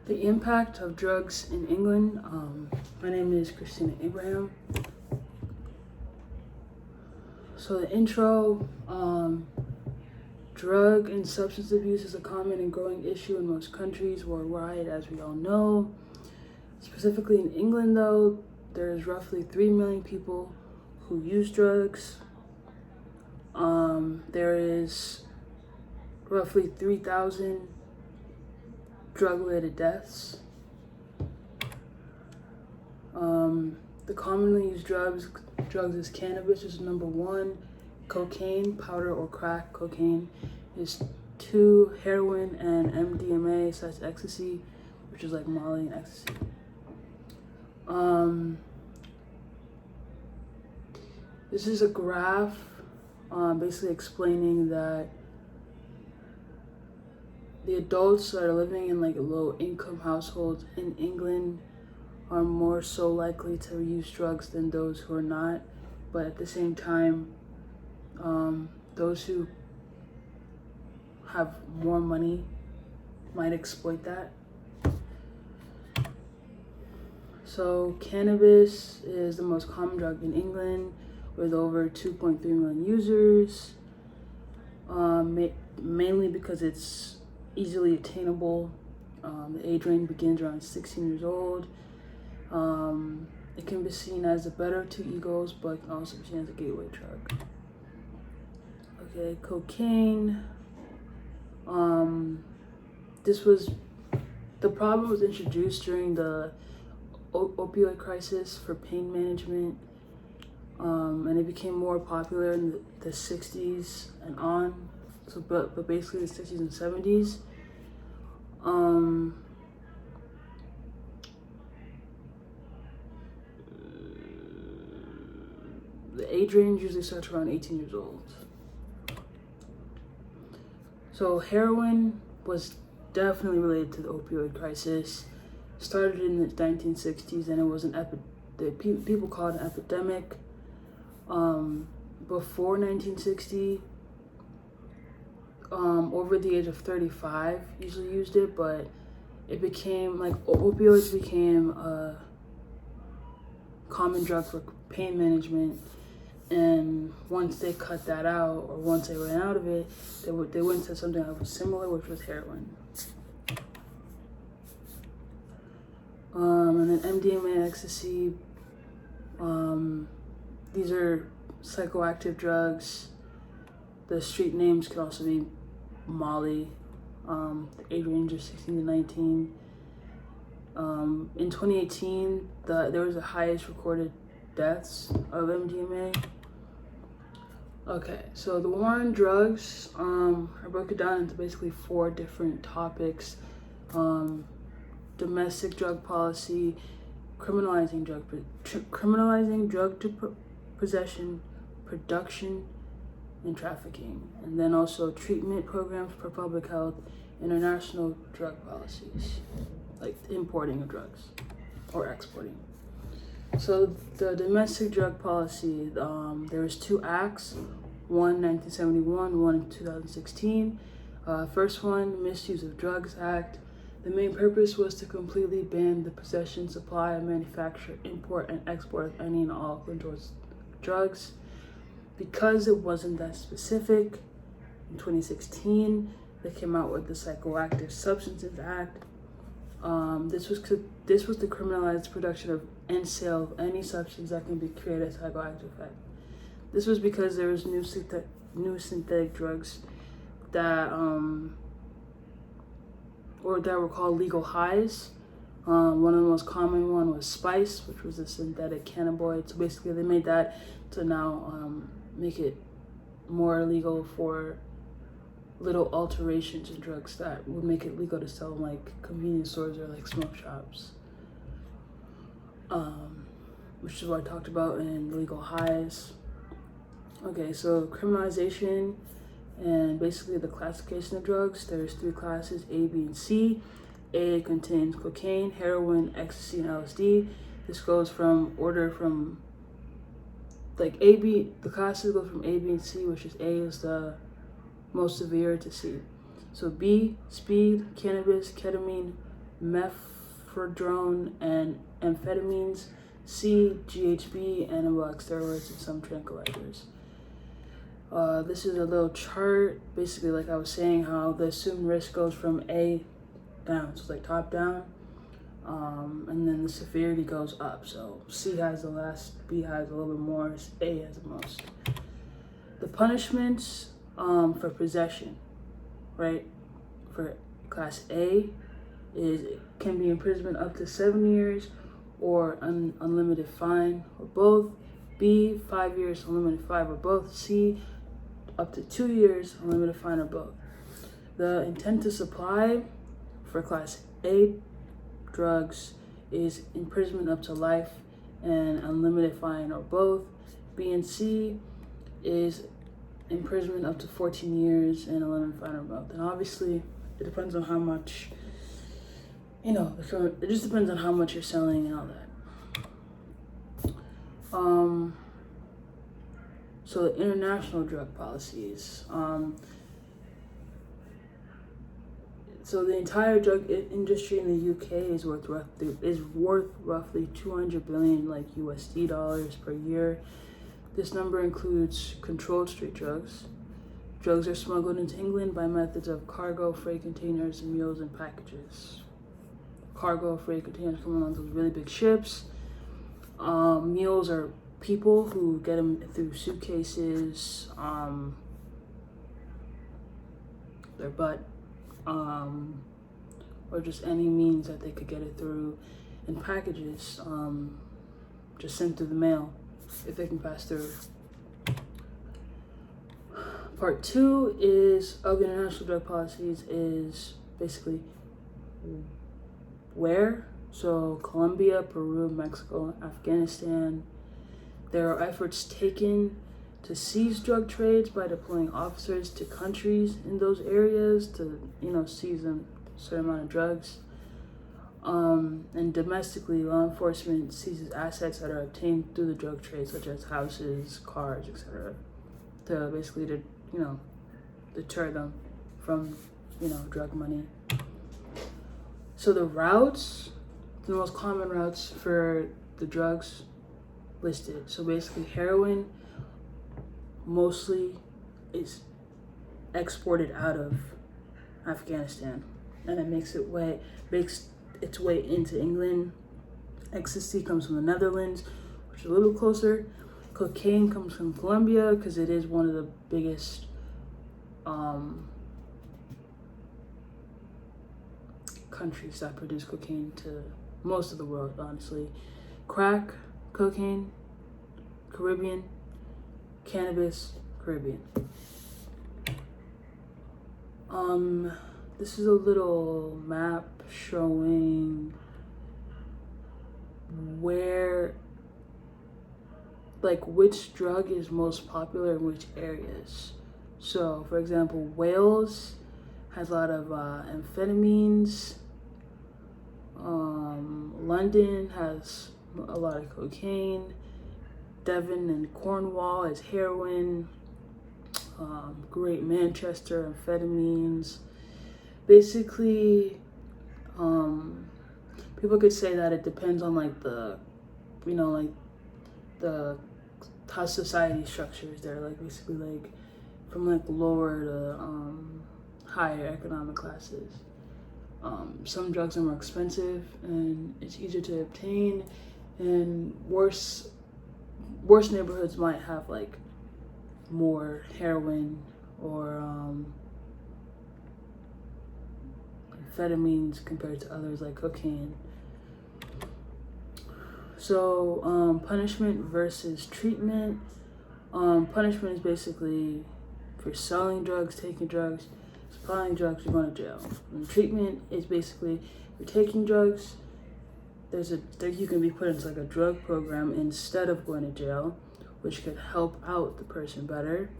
The impact of drugs in England. My name is Christina Abraham. So the intro, drug and substance abuse is a common and growing issue in most countries worldwide, as we all know. Specifically in England, though, there's roughly 3 million people who use drugs. There is roughly 3,000 drug-related deaths. The commonly used drugs is cannabis, which is number 1, cocaine, powder or crack cocaine is 2, heroin and MDMA / ecstasy, which is like Molly and ecstasy. This is a graph basically explaining that the adults that are living in like low income households in England are more so likely to use drugs than those who are not. But at the same time, those who have more money might exploit that. So cannabis is the most common drug in England with over 2.3 million users, mainly because it's easily attainable. The age range begins around 16 years old. It can be seen as the better of two egos, but can also be seen as a gateway drug. Okay, cocaine. The problem was introduced during the opioid crisis for pain management, and it became more popular in the 60s and on. So, but basically the 60s and 70s. The age range usually starts around 18 years old. So heroin was definitely related to the opioid crisis. Started in the 1960s, and it was people call it an epidemic. Before 1960, over the age of 35 usually used it, but it became like opioids became a common drug for pain management. And once they cut that out, or once they ran out of it, they went to something that was similar, which was heroin. And then MDMA and ecstasy. These are psychoactive drugs. The street names could also be Molly. The age range of 16 to 19. In 2018, there was the highest recorded deaths of MDMA. Okay, so the war on drugs, I broke it down into basically 4 different topics. Domestic drug policy, criminalizing drug possession, production, and trafficking, and then also treatment programs for public health, international drug policies, like importing of drugs or exporting. So the domestic drug policy, there was 2 acts, one 1971, one in 2016. First one, Misuse of Drugs Act. The main purpose was to completely ban the possession, supply, manufacture, import, and export of any and all controlled drugs. Because it wasn't that specific, in 2016, they came out with the Psychoactive Substances Act. This was to criminalize production of and sale of any substance that can be created as psychoactive effect. This was because there was new synthetic drugs that were called legal highs. One of the most common one was spice, which was a synthetic cannabinoid. So basically, they made that to now make it more legal for little alterations in drugs that would make it legal to sell in like convenience stores or like smoke shops. Which is what I talked about in legal highs. Okay, so criminalization and basically the classification of drugs. There's 3 classes, A, B, and C. A contains cocaine, heroin, ecstasy, and LSD. This goes from like A, B, the classes go from A, B, and C, which is A is the most severe to C. So B, speed, cannabis, ketamine, mephedrone and amphetamines, C, GHB, anabolic steroids, and some tranquilizers. This is a little chart, basically like I was saying, how the assumed risk goes from A down, so it's like top down, and then the severity goes up. So C has the last, B has a little bit more, A has the most. The punishments for possession, right, for class A can be imprisonment up to 7 years or unlimited fine or both. B, 5 years, unlimited fine or both. C, up to 2 years, unlimited fine or both. The intent to supply for class A drugs is imprisonment up to life and unlimited fine or both. B and C is imprisonment up to 14 years and unlimited fine or both. And obviously, it depends on how much, it just depends on how much you're selling and all that. So the international drug policies. So the entire drug industry in the UK is worth roughly 200 billion USD dollars per year. This number includes controlled street drugs. Drugs are smuggled into England by methods of cargo, freight containers, mules, and packages. Cargo, freight containers coming on those really big ships. Mules are people who get them through suitcases, their butt, or just any means that they could get it through. And packages, just sent through the mail if they can pass through. Part 2 of the international drug policies is basically where. So Colombia, Peru, Mexico, Afghanistan. There are efforts taken to seize drug trades by deploying officers to countries in those areas to, seize a certain amount of drugs. And domestically, law enforcement seizes assets that are obtained through the drug trade, such as houses, cars, etc., to basically deter them from, drug money. So the most common routes for the drugs listed. So basically, heroin mostly is exported out of Afghanistan, and it makes its way into England. Ecstasy comes from the Netherlands, which is a little closer. Cocaine comes from Colombia because it is one of the biggest countries that produce cocaine to most of the world, honestly. Crack, cocaine, Caribbean. Cannabis, Caribbean. This is a little map showing where, which drug is most popular in which areas. So, for example, Wales has a lot of amphetamines. London has a lot of cocaine. Devon and Cornwall is heroin. Great Manchester, amphetamines. Basically, people could say that it depends on how society structures there. Basically, from lower to higher economic classes. Some drugs are more expensive and it's easier to obtain, and worse neighborhoods might have more heroin or amphetamines compared to others like cocaine. So punishment versus treatment. Punishment is basically for selling drugs, taking drugs, supplying drugs, you're going to jail. And treatment is basically you're taking drugs. You can be put into a drug program instead of going to jail, which could help out the person better.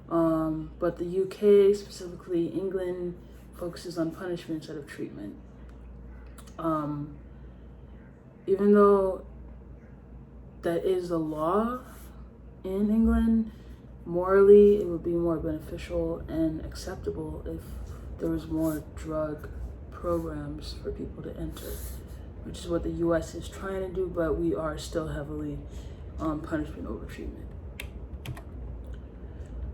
But the UK, specifically England, focuses on punishment instead of treatment. Even though that is the law in England, morally it would be more beneficial and acceptable if there was more drug programs for people to enter, which is what the US is trying to do, but we are still heavily on punishment over treatment.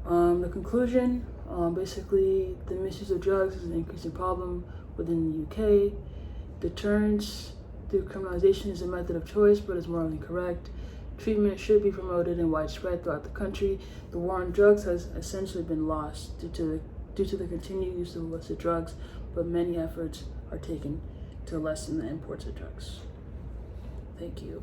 The conclusion, basically, the misuse of drugs is an increasing problem within the UK. Deterrence through criminalization is a method of choice, but is morally correct. Treatment should be promoted and widespread throughout the country. The war on drugs has essentially been lost due to the continued use of illicit drugs, but many efforts are taken to lessen the imports of drugs. Thank you.